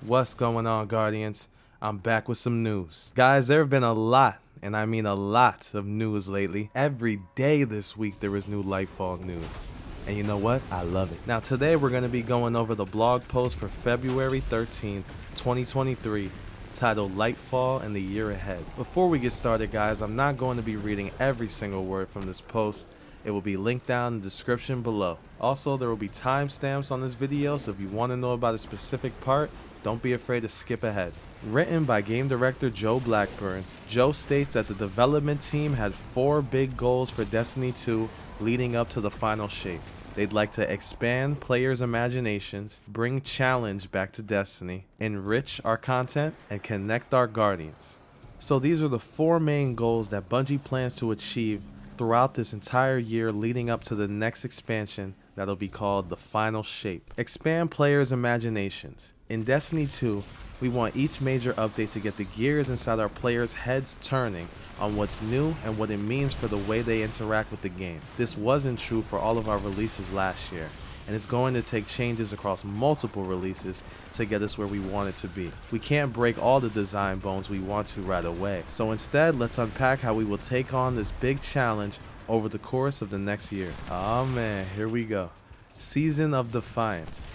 What's going on, Guardians? I'm back with some news. Guys, there have been a lot, and I mean a lot of news lately. Every day this week there is new Lightfall news. And you know what? I love it. Now today we're going to be going over the blog post for February 13th, 2023, titled Lightfall and the Year Ahead. Before we get started, guys, I'm not going to be reading every single word from this post. It will be linked down in the description below. Also, there will be timestamps on this video, so if you want to know about a specific part, don't be afraid to skip ahead. Written by game director Joe Blackburn, Joe states that the development team had 4 big goals for Destiny 2 leading up to the final shape. They'd like to expand players' imaginations, bring challenge back to Destiny, enrich our content, and connect our Guardians. So these are the 4 main goals that Bungie plans to achieve throughout this entire year leading up to the next expansion that'll be called the Final Shape. Expand players' imaginations. In Destiny 2, we want each major update to get the gears inside our players' heads turning on what's new and what it means for the way they interact with the game. This wasn't true for all of our releases last year, and it's going to take changes across multiple releases to get us where we want it to be. We can't break all the design bones we want to right away, so instead let's unpack how we will take on this big challenge over the course of the next year. Oh man, here we go. Season of Defiance.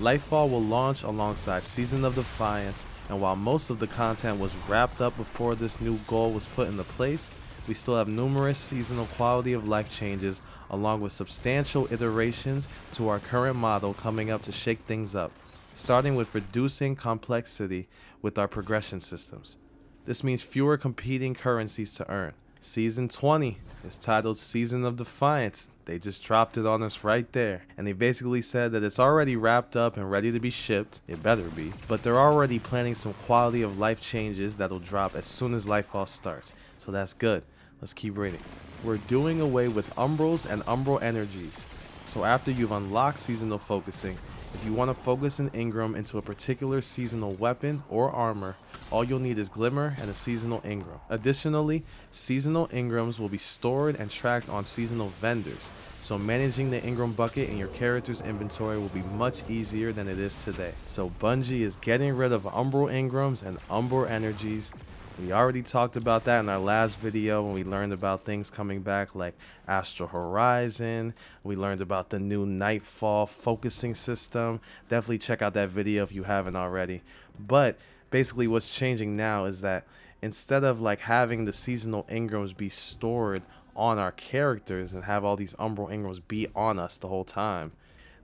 Lightfall will launch alongside Season of Defiance, and while most of the content was wrapped up before this new goal was put into place, we still have numerous seasonal quality of life changes along with substantial iterations to our current model coming up to shake things up, starting with reducing complexity with our progression systems. This means fewer competing currencies to earn. Season 20 is titled Season of Defiance. They just dropped it on us right there, and they basically said that it's already wrapped up and ready to be shipped. It better be, but they're already planning some quality of life changes that'll drop as soon as Lightfall starts, so that's good. Let's keep reading. We're doing away with umbrals and umbral energies. So after you've unlocked seasonal focusing, if you want to focus an engram into a particular seasonal weapon or armor, all you'll need is Glimmer and a seasonal engram. Additionally, seasonal engrams will be stored and tracked on seasonal vendors, so managing the engram bucket in your character's inventory will be much easier than it is today. So Bungie is getting rid of umbral engrams and umbral energies. We already talked about that in our last video when we learned about things coming back like Astral Horizon. We learned about the new Nightfall focusing system. Definitely check out that video if you haven't already. But basically what's changing now is that instead of like having the seasonal engrams be stored on our characters and have all these umbral engrams be on us the whole time,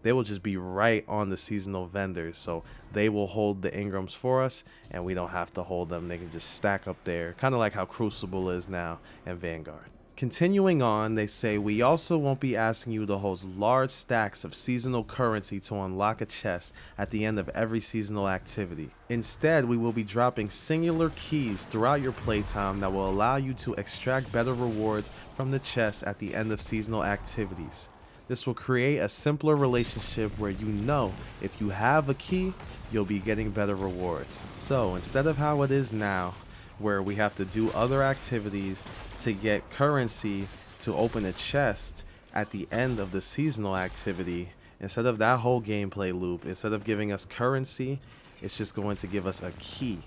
they will just be right on the seasonal vendors, so they will hold the engrams for us and we don't have to hold them. They can just stack up there, kind of like how Crucible is now and Vanguard. Continuing on, they say we also won't be asking you to hold large stacks of seasonal currency to unlock a chest at the end of every seasonal activity. Instead, we will be dropping singular keys throughout your playtime that will allow you to extract better rewards from the chest at the end of seasonal activities. This will create a simpler relationship where you know if you have a key, you'll be getting better rewards. So instead of how it is now, where we have to do other activities to get currency to open a chest at the end of the seasonal activity, instead of that whole gameplay loop, instead of giving us currency, it's just going to give us a key.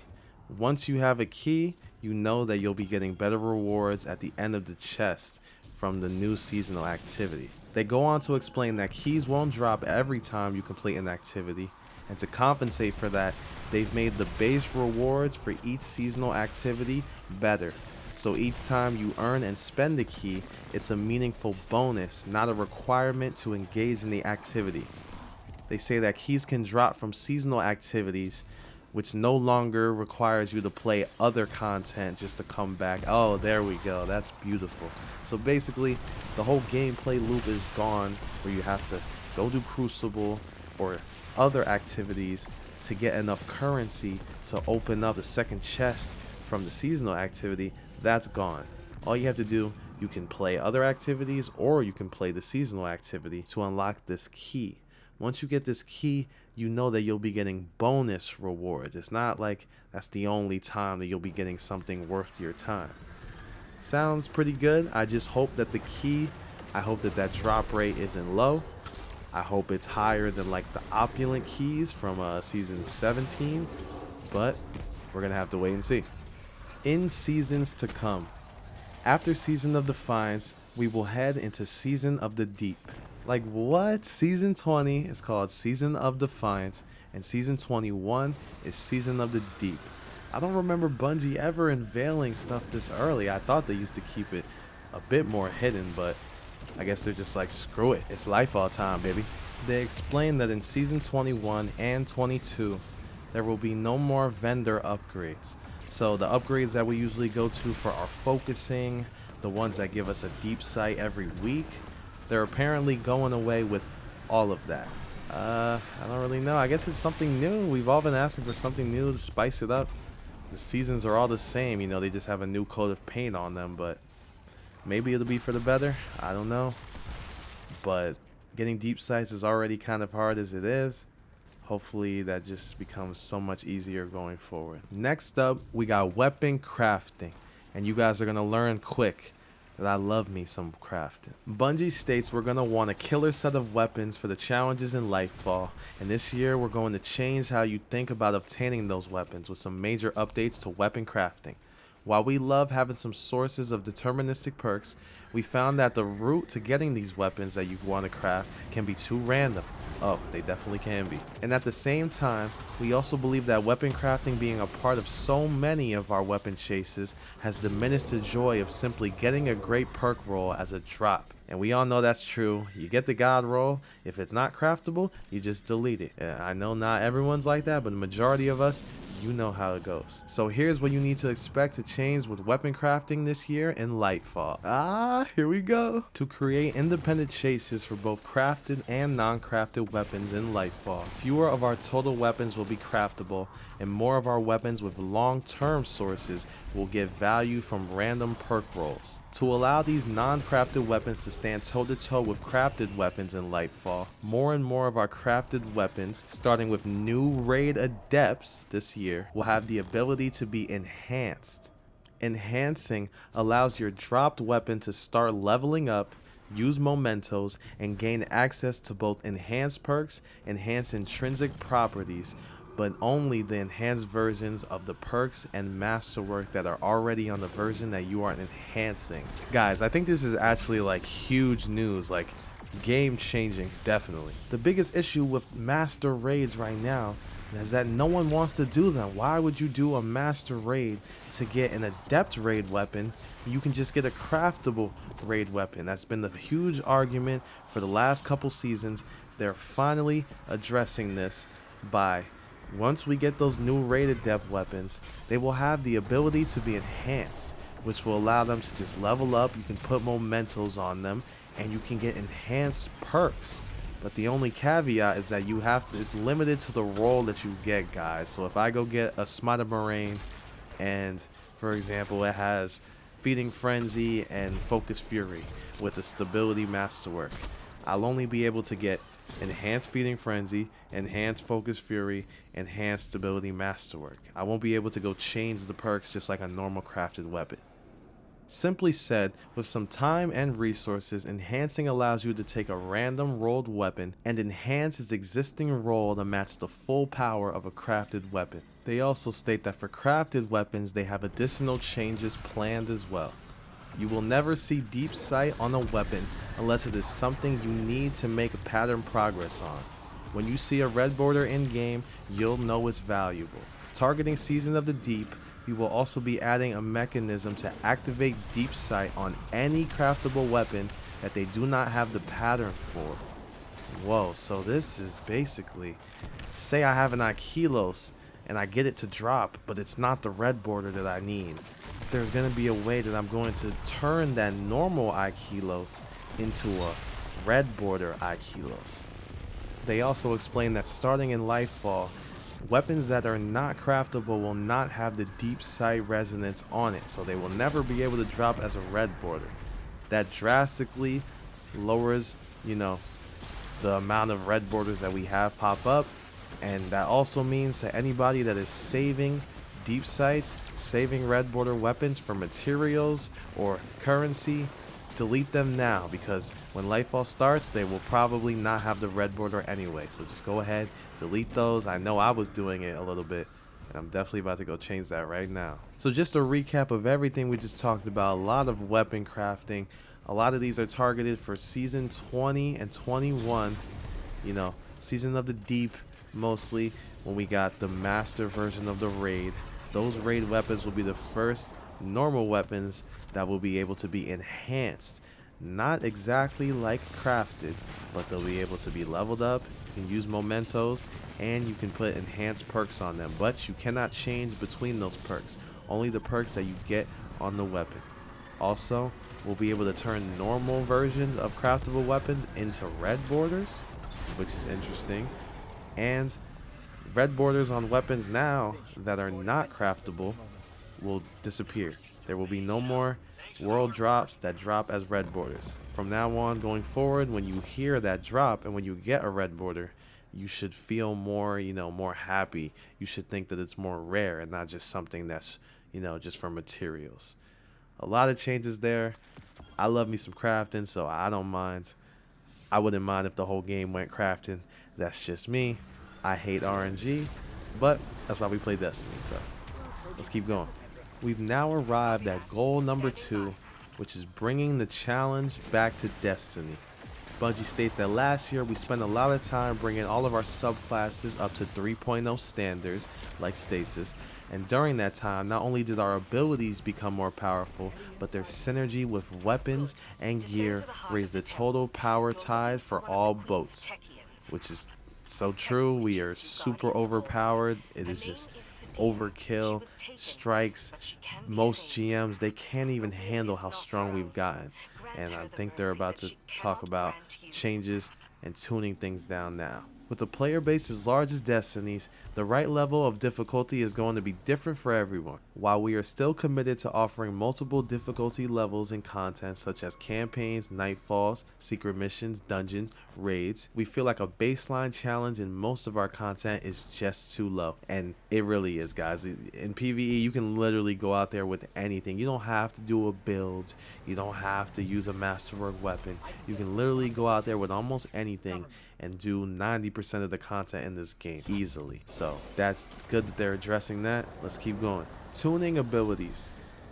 Once you have a key, you know that you'll be getting better rewards at the end of the chest from the new seasonal activity. They go on to explain that keys won't drop every time you complete an activity, and to compensate for that, they've made the base rewards for each seasonal activity better. So each time you earn and spend a key, it's a meaningful bonus, not a requirement to engage in the activity. They say that keys can drop from seasonal activities, which no longer requires you to play other content just to come back. Oh, there we go. That's beautiful. So basically, the whole gameplay loop is gone where you have to go do Crucible or other activities to get enough currency to open up the second chest from the seasonal activity. That's gone. All you have to do, you can play other activities or you can play the seasonal activity to unlock this key. Once you get this key, you know that you'll be getting bonus rewards. It's not like that's the only time that you'll be getting something worth your time. Sounds pretty good. I just hope that the key, I hope that that drop rate isn't low. I hope it's higher than like the opulent keys from season 17, but we're gonna have to wait and see. In seasons to come, after Season of Defiance, we will head into Season of the Deep. Like what? Season 20 is called Season of Defiance, and Season 21 is Season of the Deep. I don't remember Bungie ever unveiling stuff this early. I thought they used to keep it a bit more hidden, but I guess they're just like, screw it, it's Lightfall time, baby. They explained that in Season 21 and 22, there will be no more vendor upgrades. So the upgrades that we usually go to for our focusing, the ones that give us a deep sight every week, they're apparently going away with all of that. I don't really know. I guess it's something new. We've all been asking for something new to spice it up. The seasons are all the same, you know, they just have a new coat of paint on them, but maybe it'll be for the better. I don't know. But getting deep sights is already kind of hard as it is. Hopefully that just becomes so much easier going forward. Next up, we got weapon crafting. And you guys are going to learn quick that I love me some crafting. Bungie states we're going to want a killer set of weapons for the challenges in Lightfall, and this year we're going to change how you think about obtaining those weapons with some major updates to weapon crafting. While we love having some sources of deterministic perks, we found that the route to getting these weapons that you want to craft can be too random. Oh, they definitely can be. And at the same time, we also believe that weapon crafting being a part of so many of our weapon chases has diminished the joy of simply getting a great perk roll as a drop. And we all know that's true. You get the god roll, if it's not craftable, you just delete it. I know not everyone's like that, but the majority of us, you know how it goes. So here's what you need to expect to change with weapon crafting this year in Lightfall. Here we go. To create independent chases for both crafted and non-crafted weapons in Lightfall, fewer of our total weapons will be craftable, and more of our weapons with long-term sources will get value from random perk rolls. To allow these non-crafted weapons to stand toe-to-toe with crafted weapons in Lightfall, more and more of our crafted weapons, starting with new raid adepts this year, will have the ability to be enhanced. Enhancing allows your dropped weapon to start leveling up, use mementos, and gain access to both enhanced perks, enhanced intrinsic properties, but only the enhanced versions of the perks and masterwork that are already on the version that you are enhancing. Guys, I think this is actually like huge news, like game changing, definitely. The biggest issue with master raids right now is that no one wants to do them. Why would you do a master raid to get an adept raid weapon? You can just get a craftable raid weapon. That's been the huge argument for the last couple seasons. They're finally addressing this by, once we get those new raid adept weapons, they will have the ability to be enhanced, which will allow them to just level up. You can put mementos on them, and you can get enhanced perks. But the only caveat is that it's limited to the roll that you get, guys. So if I go get a Smite of Moraine, and for example, it has Feeding Frenzy and Focus Fury with a Stability Masterwork, I'll only be able to get Enhanced Feeding Frenzy, Enhanced Focus Fury, Enhanced Stability Masterwork. I won't be able to go change the perks just like a normal crafted weapon. Simply said, with some time and resources, enhancing allows you to take a random rolled weapon and enhance its existing roll to match the full power of a crafted weapon. They also state that for crafted weapons, they have additional changes planned as well. You will never see deep sight on a weapon unless it is something you need to make pattern progress on. When you see a red border in game, you'll know it's valuable. Targeting Season of the Deep, we will also be adding a mechanism to activate deep sight on any craftable weapon that they do not have the pattern for. Whoa, so this is basically, say I have an Aquilos and I get it to drop, but it's not the red border that I need. There's going to be a way that I'm going to turn that normal Aquilos into a red border Aquilos. They also explain that starting in Lightfall, weapons that are not craftable will not have the deep sight resonance on it, so they will never be able to drop as a red border. That drastically lowers, the amount of red borders that we have pop up, and that also means that anybody that is saving deep sights, saving red border weapons for materials or currency, delete them now, because when Lightfall starts, they will probably not have the red border anyway. So just go ahead, delete those. I know I was doing it a little bit, and I'm definitely about to go change that right now. So just a recap of everything we just talked about: a lot of weapon crafting. A lot of these are targeted for season 20 and 21, you know, season of the deep mostly, when we got the master version of the raid. Those raid weapons will be the first normal weapons that will be able to be enhanced. Not exactly like crafted, but they'll be able to be leveled up. You can use mementos, and you can put enhanced perks on them, but you cannot change between those perks. Only the perks that you get on the weapon. Also, we'll be able to turn normal versions of craftable weapons into red borders, which is interesting. And red borders on weapons now that are not craftable will disappear. There will be no more world drops that drop as red borders. From now on going forward, when you hear that drop and when you get a red border, you should feel more, more happy. You should think that it's more rare and not just something that's, just for materials. A lot of changes there. I love me some crafting, so I don't mind. I wouldn't mind if the whole game went crafting. That's just me. I hate RNG, but that's why we play Destiny, so let's keep going. We've now arrived at goal number 2, which is bringing the challenge back to Destiny. Bungie states that last year we spent a lot of time bringing all of our subclasses up to 3.0 standards, like Stasis, and during that time, not only did our abilities become more powerful, but their synergy with weapons and gear raised the total power tide for all boats, which is so true. We are super overpowered. It is just overkill. Strikes, most GMs, they can't even handle how strong we've gotten. And I think they're about to talk about changes and tuning things down now. With a player base as large as Destiny's, the right level of difficulty is going to be different for everyone. While we are still committed to offering multiple difficulty levels in content such as campaigns, nightfalls, secret missions, dungeons, raids, we feel like a baseline challenge in most of our content is just too low. And it really is, guys. In PvE, you can literally go out there with anything. You don't have to do a build. You don't have to use a masterwork weapon. You can literally go out there with almost anything and do 90% of the content in this game easily. So that's good that they're addressing that. Let's keep going. Tuning abilities.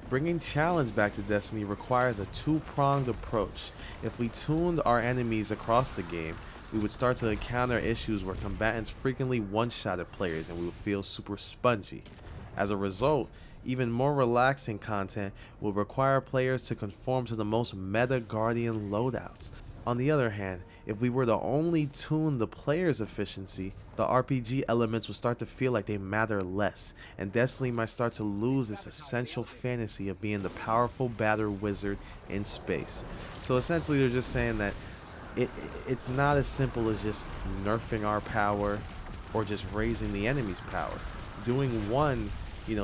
Bringing challenge back to Destiny requires a two-pronged approach. If we tuned our enemies across the game, we would start to encounter issues where combatants frequently one-shotted players and we would feel super spongy. As a result, even more relaxing content will require players to conform to the most meta Guardian loadouts. On the other hand, if we were to only tune the player's efficiency, the RPG elements will start to feel like they matter less, and Destiny might start to lose its essential fantasy of being the powerful battle wizard in space. So essentially they're just saying that it's not as simple as just nerfing our power or just raising the enemy's power. Doing one,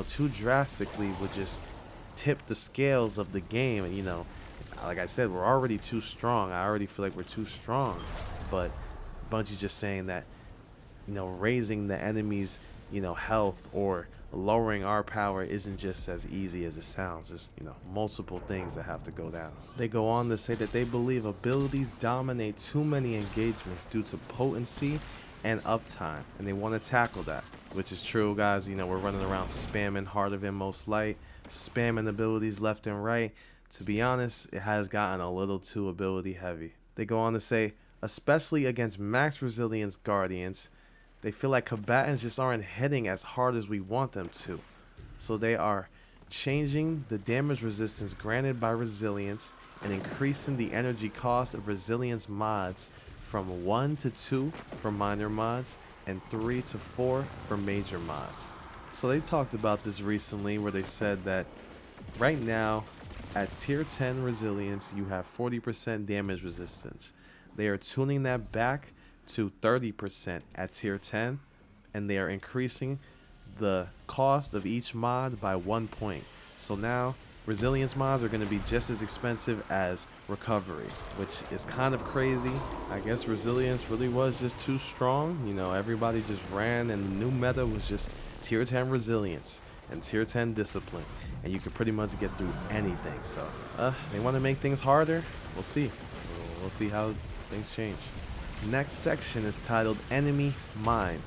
too drastically would just tip the scales of the game, and like I said, we're already too strong. I already feel like we're too strong. But Bungie just saying that, raising the enemy's, health or lowering our power isn't just as easy as it sounds. There's, multiple things that have to go down. They go on to say that they believe abilities dominate too many engagements due to potency and uptime, and they want to tackle that, which is true, guys. We're running around spamming Heart of Inmost Light, spamming abilities left and right. To be honest, it has gotten a little too ability heavy. They go on to say, especially against max resilience guardians, they feel like combatants just aren't hitting as hard as we want them to. So they are changing the damage resistance granted by resilience and increasing the energy cost of resilience mods from 1 to 2 for minor mods and 3 to 4 for major mods. So they talked about this recently, where they said that right now at tier 10 resilience you have 40% damage resistance. They are tuning that back to 30% at tier 10, and they are increasing the cost of each mod by 1 point. So now resilience mods are going to be just as expensive as recovery, which is kind of crazy. I guess resilience really was just too strong. Everybody just ran, and the new meta was just tier 10 resilience. and tier 10 discipline, and you can pretty much get through anything. So they want to make things harder. We'll see. We'll see how things change. Next section is titled Enemy Mine.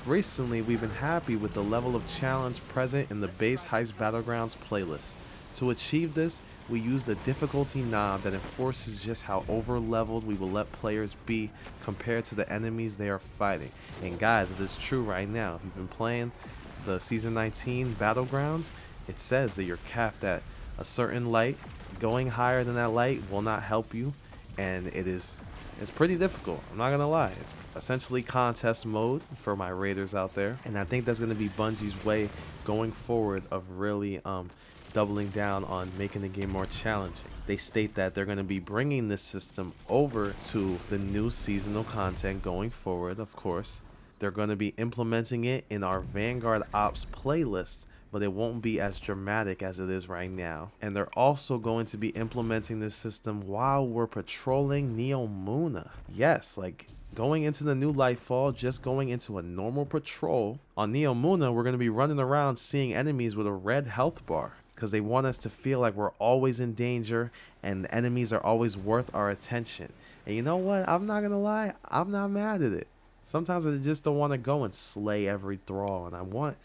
Recently, we've been happy with the level of challenge present in the base Heist Battlegrounds playlist. To achieve this, we used a difficulty knob that enforces just how over-leveled we will let players be compared to the enemies they are fighting. And guys, it is true right now. If you've been playing the Season 19 Battlegrounds, it says that you're capped at a certain light. Going higher than that light will not help you, and it's pretty difficult. I'm not gonna lie. It's essentially contest mode for my raiders out there, and I think that's gonna be Bungie's way going forward of really doubling down on making the game more challenging. They state that they're going to be bringing this system over to the new seasonal content going forward. Of course, they're going to be implementing it in our Vanguard Ops playlist, but it won't be as dramatic as it is right now. And they're also going to be implementing this system while we're patrolling Neomuna. Yes, like going into the new Lightfall, just going into a normal patrol on Neomuna, we're going to be running around seeing enemies with a red health bar, because they want us to feel like we're always in danger and the enemies are always worth our attention. And you know what? I'm not gonna lie, I'm not mad at it. Sometimes I just don't want to go and slay every thrall, and I want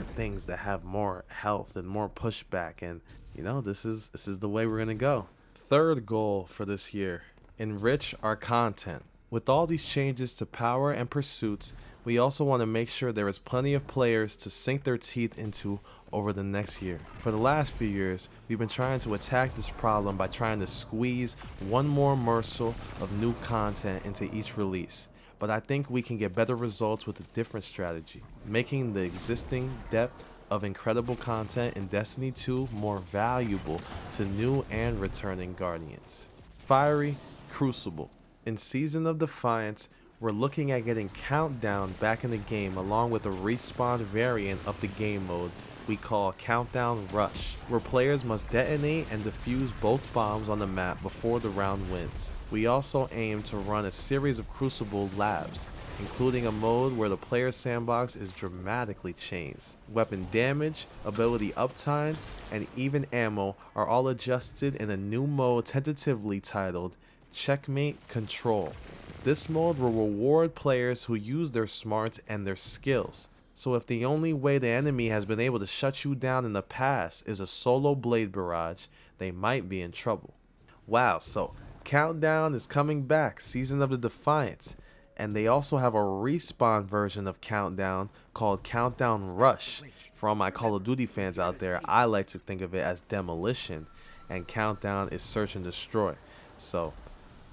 things that have more health and more pushback, and this is the way we're gonna go. Third goal for this year: enrich our content. With all these changes to power and pursuits, we also want to make sure there is plenty of players to sink their teeth into over the next year. For the last few years, we've been trying to attack this problem by trying to squeeze one more morsel of new content into each release. But I think we can get better results with a different strategy, making the existing depth of incredible content in Destiny 2 more valuable to new and returning Guardians. Fiery Crucible. In Season of Defiance, we're looking at getting Countdown back in the game along with a respawn variant of the game mode we call Countdown Rush, where players must detonate and defuse both bombs on the map before the round wins. We also aim to run a series of Crucible labs, including a mode where the player sandbox is dramatically changed. Weapon damage, ability uptime, and even ammo are all adjusted in a new mode tentatively titled Checkmate Control. This mode will reward players who use their smarts and their skills. So if the only way the enemy has been able to shut you down in the past is a solo blade barrage, they might be in trouble. Wow, so Countdown is coming back, Season of the Defiance. And they also have a respawn version of Countdown called Countdown Rush. For all my Call of Duty fans out there, I like to think of it as Demolition, and Countdown is Search and Destroy. So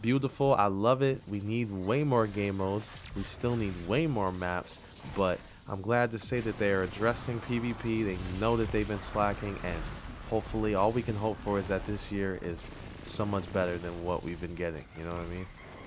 beautiful, I love it. We need way more game modes, we still need way more maps, but I'm glad to say that they are addressing PvP. They know that they've been slacking, and hopefully all we can hope for is that this year is so much better than what we've been getting, you know what I mean?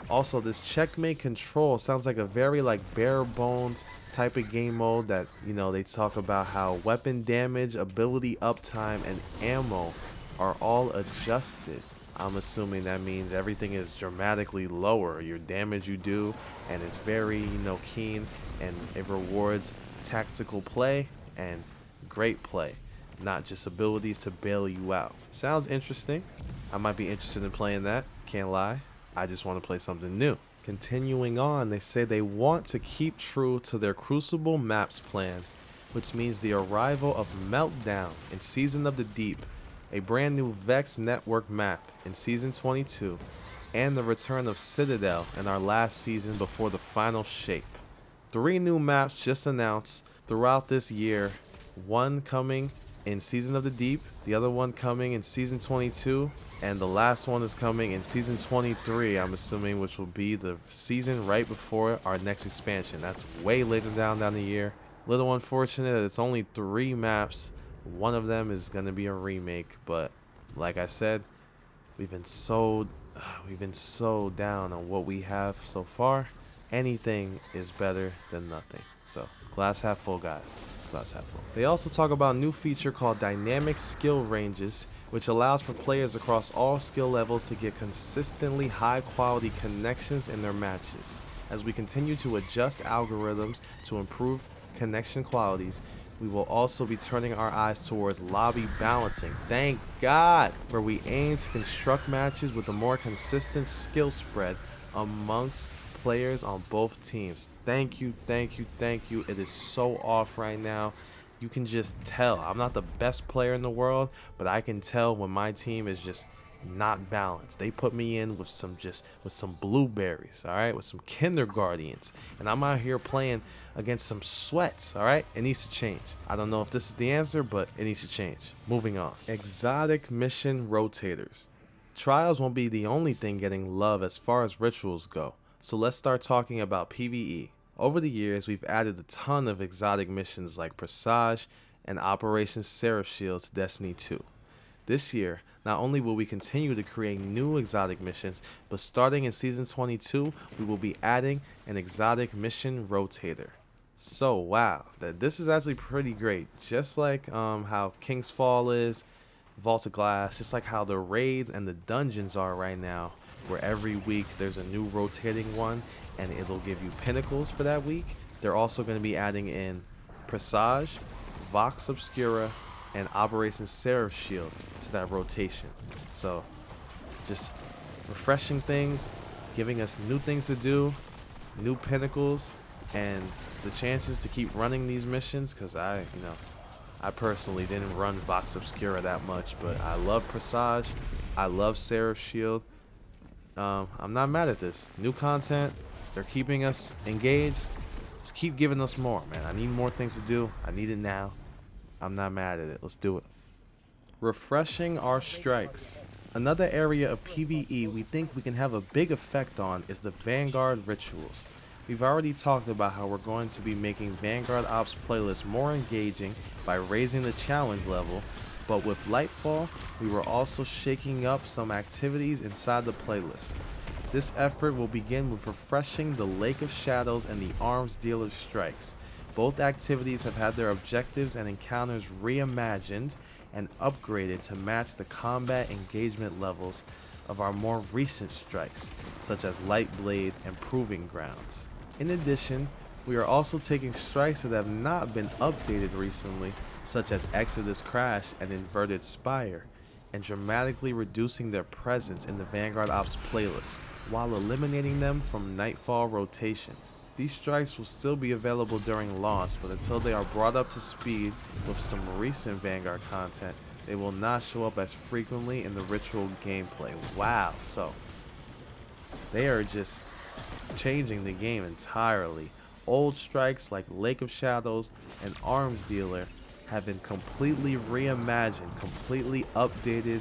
Also, this Checkmate Control sounds like a very bare bones type of game mode that, they talk about how weapon damage, ability uptime, and ammo are all adjusted. I'm assuming that means everything is dramatically lower, your damage you do, and it's very, keen, and it rewards tactical play and great play, not just abilities to bail you out. Sounds interesting. I might be interested in playing that, can't lie. I just want to play something new. Continuing on, they say they want to keep true to their Crucible maps plan, which means the arrival of Meltdown in Season of the Deep, a brand new Vex network map in Season 22, and the return of Citadel in our last season before the final shape. 3 new maps just announced throughout this year, one coming in Season of the Deep, the other one coming in Season 22, and the last one is coming in Season 23, I'm assuming, which will be the season right before our next expansion. That's way later down the year. Little unfortunate that it's only 3 maps. One of them is going to be a remake, but like I said, we've been so down on what we have so far. Anything is better than nothing. So glass half full, guys. Glass half full. They also talk about a new feature called Dynamic Skill Ranges, which allows for players across all skill levels to get consistently high quality connections in their matches. As we continue to adjust algorithms to improve connection qualities, We will also be turning our eyes towards lobby balancing, thank God, where we aim to construct matches with a more consistent skill spread amongst players on both teams. Thank you, thank you, thank you. It is so off right now. You can just tell. I'm not the best player in the world, but I can tell when my team is just not balanced. They put me in with some blueberries, all right, with some kindergartens, and I'm out here playing against some sweats. All right, it needs to change. I don't know if this is the answer, but it needs to change. Moving on. Exotic mission rotators. Trials won't be the only thing getting love as far as rituals go, so let's start talking about PvE. Over the years, we've added a ton of exotic missions like Presage and Operation Seraph Shield to Destiny 2. This year, not only will we continue to create new exotic missions, but starting in Season 22, we will be adding an exotic mission rotator. So wow, this is actually pretty great. Just like how King's Fall is, Vault of Glass, just like how the raids and the dungeons are right now, where every week there's a new rotating one and it'll give you pinnacles for that week. They're also going to be adding in Presage, Vox Obscura, and Operation Seraph Shield to that rotation. So just refreshing things, giving us new things to do, new pinnacles, and the chances to keep running these missions, because I personally didn't run Vox Obscura that much, but I love Presage, I love Seraph Shield. I'm not mad at this. New content, they're keeping us engaged. Just keep giving us more, man. I need more things to do. I need it now. I'm not mad at it. Let's do it. Refreshing our strikes. Another area of PvE we think we can have a big effect on is the Vanguard rituals. We've already talked about how we're going to be making Vanguard Ops playlists more engaging by raising the challenge level, but with Lightfall, we were also shaking up some activities inside the playlist. This effort will begin with refreshing the Lake of Shadows and the Arms Dealer strikes. Both activities have had their objectives and encounters reimagined and upgraded to match the combat engagement levels of our more recent strikes, such as Light Blade and Proving Grounds. In addition, we are also taking strikes that have not been updated recently, such as Exodus Crash and Inverted Spire, and dramatically reducing their presence in the Vanguard Ops playlist, while eliminating them from Nightfall rotations. These strikes will still be available during launch, but until they are brought up to speed with some recent Vanguard content, they will not show up as frequently in the ritual gameplay. Wow, so they are just changing the game entirely. Old strikes like Lake of Shadows and Arms Dealer have been completely reimagined, completely updated.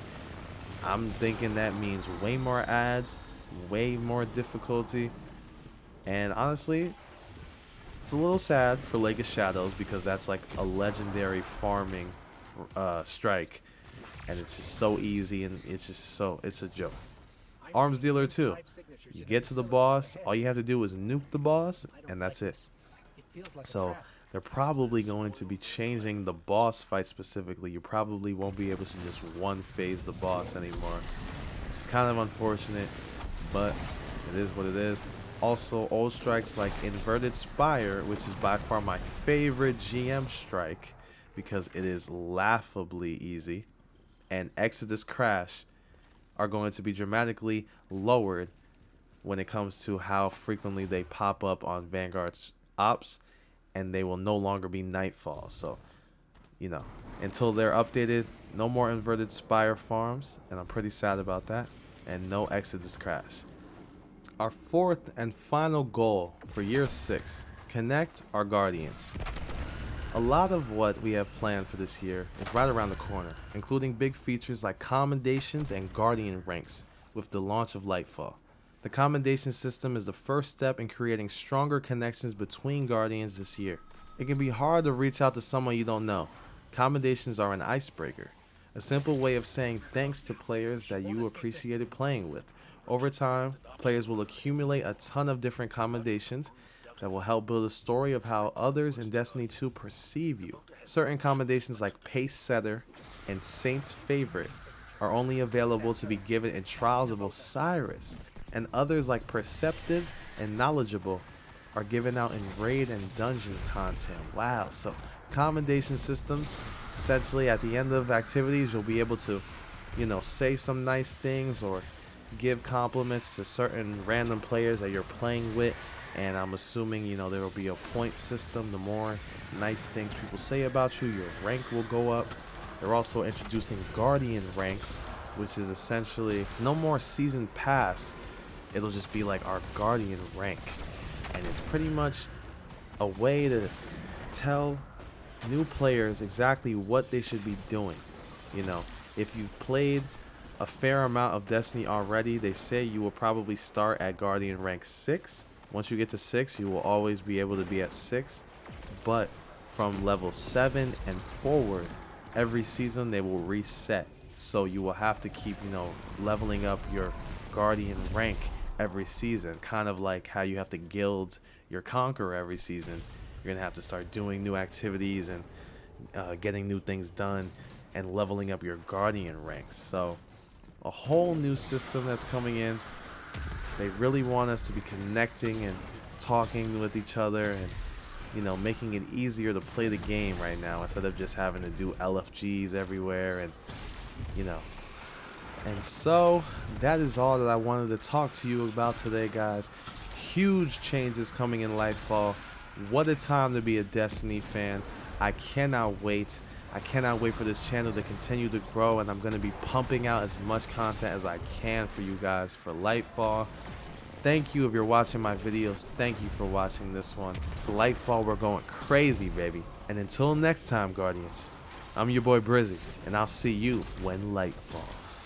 I'm thinking that means way more ads, way more difficulty. And honestly, it's a little sad for Lake of Shadows because that's like a legendary farming strike, and it's just so easy, and it's a joke. Arms Dealer too. You get to the boss, all you have to do is nuke the boss, and that's it. So they're probably going to be changing the boss fight specifically. You probably won't be able to just one phase the boss anymore. It's kind of unfortunate, but it is what it is. Also, old strikes like Inverted Spire, which is by far my favorite GM strike because it is laughably easy, and Exodus Crash are going to be dramatically lowered when it comes to how frequently they pop up on Vanguard's ops, and they will no longer be Nightfall. So, until they're updated, no more Inverted Spire farms, and I'm pretty sad about that, and no Exodus Crash. Our fourth and final goal for year 6, connect our Guardians. A lot of what we have planned for this year is right around the corner, including big features like commendations and Guardian ranks with the launch of Lightfall. The commendation system is the first step in creating stronger connections between Guardians this year. It can be hard to reach out to someone you don't know. Commendations are an icebreaker, a simple way of saying thanks to players that you appreciated playing with. Over time, players will accumulate a ton of different commendations that will help build a story of how others in Destiny 2 perceive you. Certain commendations like Pace Setter and Saint's Favorite are only available to be given in Trials of Osiris, and others like Perceptive and Knowledgeable are given out in raid and dungeon content. Wow, so commendation systems. Essentially, at the end of activities, you'll be able to, say some nice things or give compliments to certain random players that you're playing with. And I'm assuming, there will be a point system. The more nice things people say about you, your rank will go up. They're also introducing Guardian ranks, which is essentially, it's no more season pass. It'll just be like our Guardian rank. And it's pretty much a way to tell new players exactly what they should be doing. If you've played a fair amount of Destiny already, they say you will probably start at Guardian rank 6. Once you get to 6, you will always be able to be at 6. But from level 7 and forward, every season they will reset. So you will have to keep, leveling up your Guardian rank every season. Kind of like how you have to guild your Conqueror every season. You're going to have to start doing new activities and getting new things done and leveling up your Guardian ranks. So a whole new system that's coming in. They really want us to be connecting and talking with each other and, making it easier to play the game right now instead of just having to do LFGs everywhere and, And so that is all that I wanted to talk to you about today, guys. Huge changes coming in Lightfall. What a time to be a Destiny fan. I cannot wait. I cannot wait for this channel to continue to grow, and I'm going to be pumping out as much content as I can for you guys for Lightfall. Thank you if you're watching my videos. Thank you for watching this one. For Lightfall, we're going crazy, baby. And until next time, Guardians, I'm your boy Brizzy, and I'll see you when light falls.